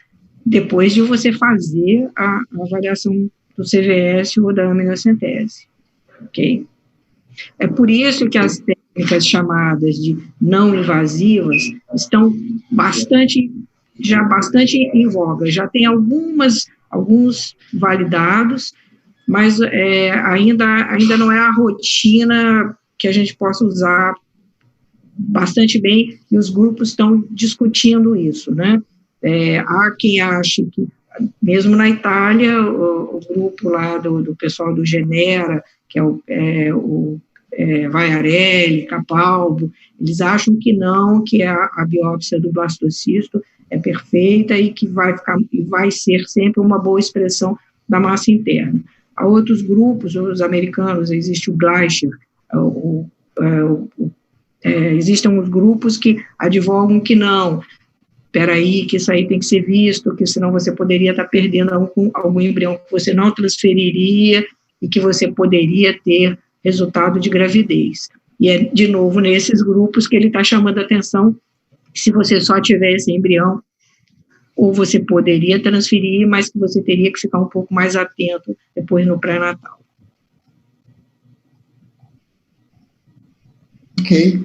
depois de você fazer a avaliação do CVS ou da aminocentese. Ok? É por isso que as técnicas chamadas de não invasivas estão bastante em voga. Já tem alguns validados, mas ainda não é a rotina que a gente possa usar bastante bem, e os grupos estão discutindo isso, né? Há quem ache que, mesmo na Itália, o grupo lá do pessoal do Genera, que é o Vaiarelli, Capalbo, eles acham que não, que a biópsia do blastocisto é perfeita e que vai ser sempre uma boa expressão da massa interna. Há outros grupos, os americanos, existe o Gleicher, existem uns grupos que advogam que não, espera aí, que isso aí tem que ser visto, que senão você poderia estar perdendo algum embrião que você não transferiria e que você poderia ter resultado de gravidez. E é, de novo, nesses grupos que ele está chamando a atenção, se você só tiver esse embrião, ou você poderia transferir, mas que você teria que ficar um pouco mais atento depois no pré-natal. Ok.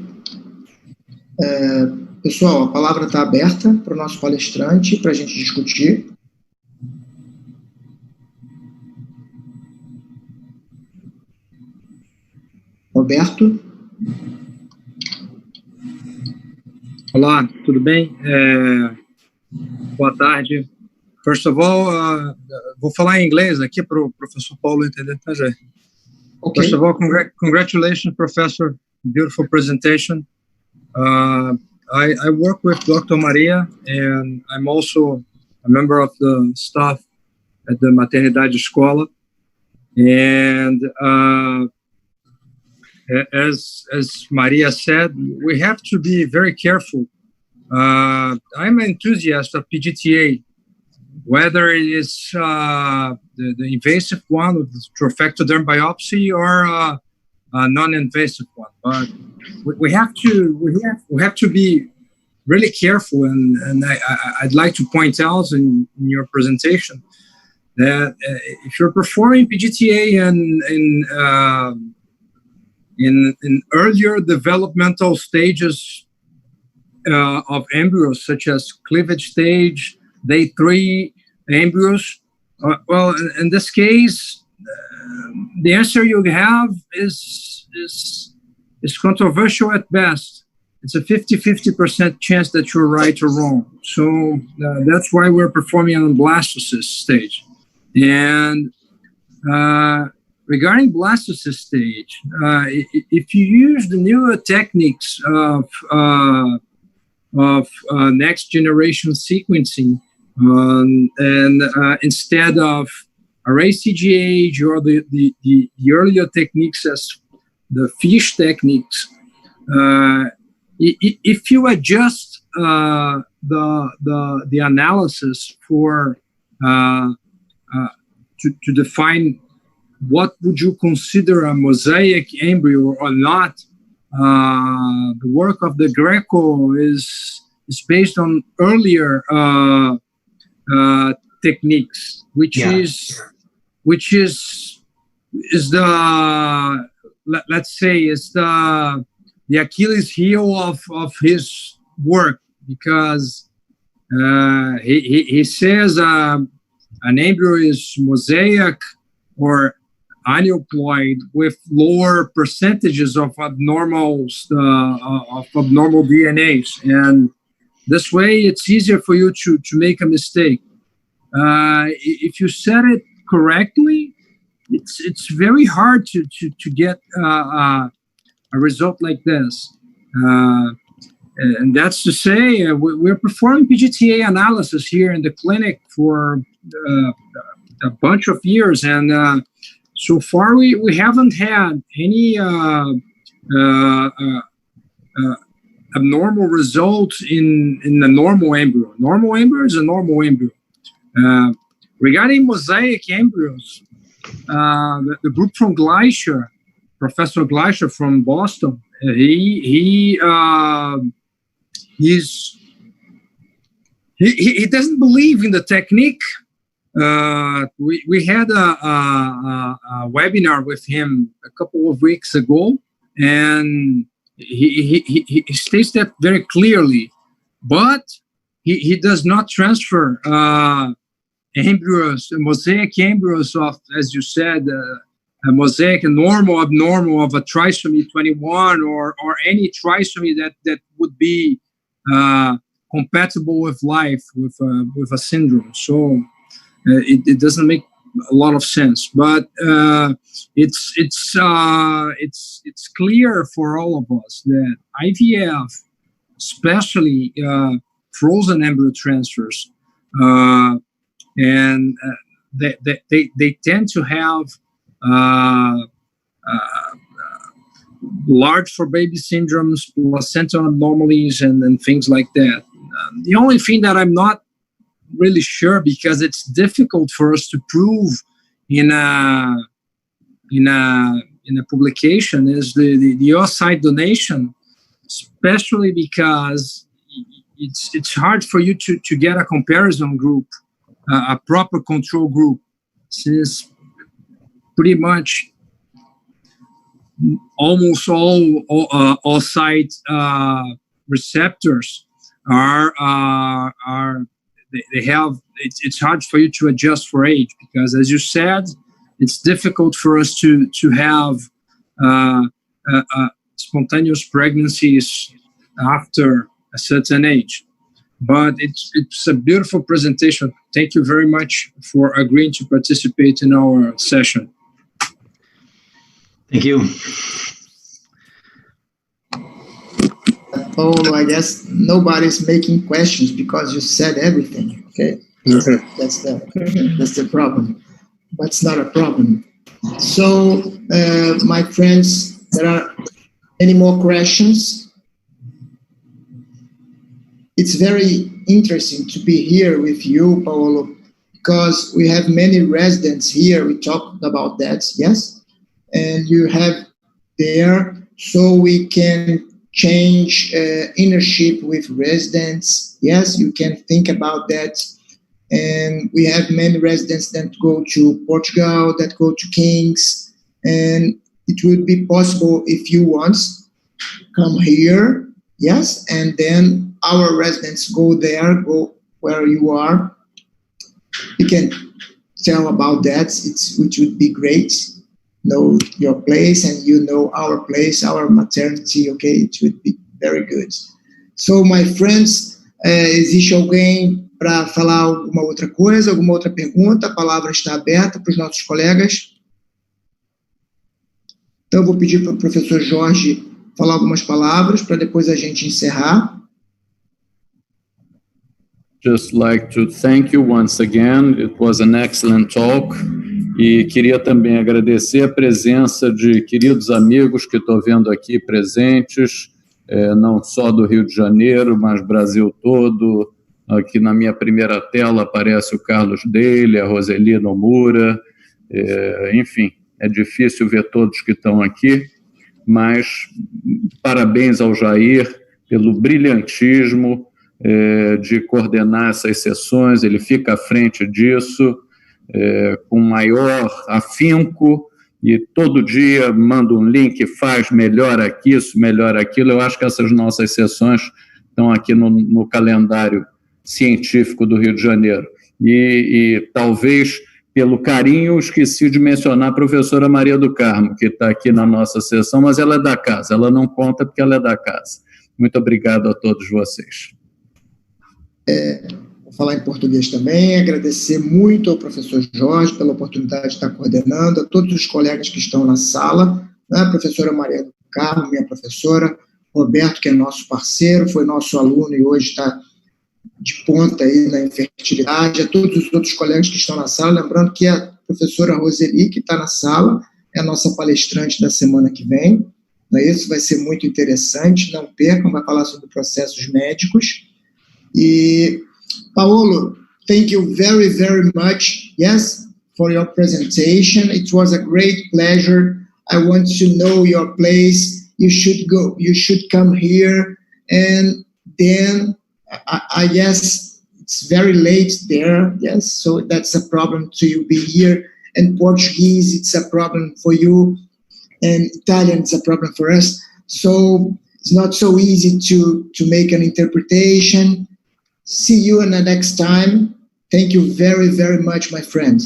Pessoal, a palavra está aberta para o nosso palestrante, para a gente discutir. Roberto? Olá, tudo bem? Boa tarde. First of all, vou falar em inglês aqui para o professor Paulo entender, tá, Jé? Okay. First of all, congratulations, Professor. Beautiful presentation. I work with Dr. Maria, and I'm also a member of the staff at the Maternidade Escola. And as Maria said, we have to be very careful. I'm an enthusiast of PGTA, whether it is the invasive one with the trophectoderm biopsy or a non-invasive one. But we have to be really careful, and I'd like to point out in your presentation that if you're performing PGTA in earlier developmental stages of embryos, such as cleavage stage, day 3 embryos, well, in this case, the answer you have is controversial at best. It's a 50-50% chance that you're right or wrong. So that's why we're performing on blastocyst stage. And regarding blastocyst stage, if you use the newer techniques of next generation sequencing, and instead of array CGH or the earlier techniques as the FISH techniques, if you adjust the analysis for to define what would you consider a mosaic embryo or not, the work of the Greco is based on earlier techniques, which is the, let's say, is the Achilles heel of his work, because he says an embryo is mosaic or aneuploid with lower percentages of abnormal DNAs, and this way it's easier for you to make a mistake. If you set it correctly, it's very hard to get a result like this. And that's to say, we're performing PGTA analysis here in the clinic for a bunch of years, and so far we haven't had any abnormal results in the normal embryo. Normal embryo is a normal embryo. Regarding mosaic embryos, the group from Gleicher, Professor Gleicher from Boston, he doesn't believe in the technique. We had a webinar with him a couple of weeks ago, and he states that very clearly, but he does not transfer embryos, mosaic embryos of, as you said, a mosaic, a normal, abnormal of a trisomy 21 or any trisomy that would be compatible with life, with a syndrome. So it doesn't make a lot of sense, but it's clear for all of us that IVF, especially frozen embryo transfers, and they tend to have large for baby syndromes, placental anomalies, and things like that. The only thing that I'm not really sure, because it's difficult for us to prove in a publication, is the oocyte donation, especially because it's hard for you to get a comparison group, a proper control group, since pretty much almost all oocyte receptors they have, it's hard for you to adjust for age, because, as you said, it's difficult for us to have spontaneous pregnancies after a certain age. But it's a beautiful presentation. Thank you very much for agreeing to participate in our session. Thank you. Paolo, I guess nobody's making questions because you said everything. Okay, that's the problem. But it's not a problem. So, my friends, there are any more questions? It's very interesting to be here with you, Paolo, because we have many residents here. We talked about that, yes? And you have there, so we can change internship with residents. Yes, you can think about that. And we have many residents that go to Portugal, that go to Kings, and it would be possible if you want come here, yes, and then our residents go there, go where you are. You can tell about that, which would be great. Know your place and you know our place, our maternity, okay, it would be very good. So, my friends, existe alguém para falar alguma outra coisa, alguma outra pergunta? A palavra está aberta para os nossos colegas. Então, eu vou pedir para o professor Jorge falar algumas palavras para depois a gente encerrar. Just like to thank you once again. It was an excellent talk. E queria também agradecer a presença de queridos amigos que estou vendo aqui presentes, não só do Rio de Janeiro, mas Brasil todo. Aqui na minha primeira tela aparece o Carlos Dele, a Roseli Nomura, enfim, é difícil ver todos que estão aqui, mas parabéns ao Jair pelo brilhantismo de coordenar essas sessões, ele fica à frente disso, com maior afinco, e todo dia manda um link, faz melhor aqui, isso, melhor aquilo. Eu acho que essas nossas sessões estão aqui no calendário científico do Rio de Janeiro. E talvez, pelo carinho, esqueci de mencionar a professora Maria do Carmo, que está aqui na nossa sessão, mas ela é da casa, ela não conta porque ela é da casa. Muito obrigado a todos vocês. Vou falar em português também, agradecer muito ao professor Jorge pela oportunidade de estar coordenando, a todos os colegas que estão na sala, né, a professora Maria do Carmo, minha professora, Roberto, que é nosso parceiro, foi nosso aluno e hoje está de ponta aí na infertilidade, a todos os outros colegas que estão na sala, lembrando que a professora Roseli, que está na sala, é a nossa palestrante da semana que vem, não é isso? Vai ser muito interessante, não percam, vai falar sobre processos médicos. E, Paolo, thank you very, very much, yes, for your presentation. It was a great pleasure. I want to know your place. You should come here, and then I guess it's very late there, yes, so that's a problem to you be here, and Portuguese, it's a problem for you, and Italian, it's a problem for us, so it's not so easy to make an interpretation. See you in the next time. Thank you very, very much, my friend.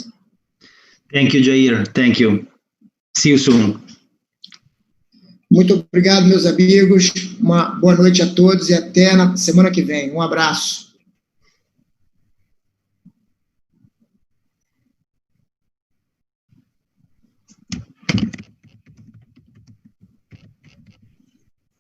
Thank you, Jair. Thank you. See you soon. Muito obrigado, meus amigos. Uma boa noite a todos e até na semana que vem. Um abraço.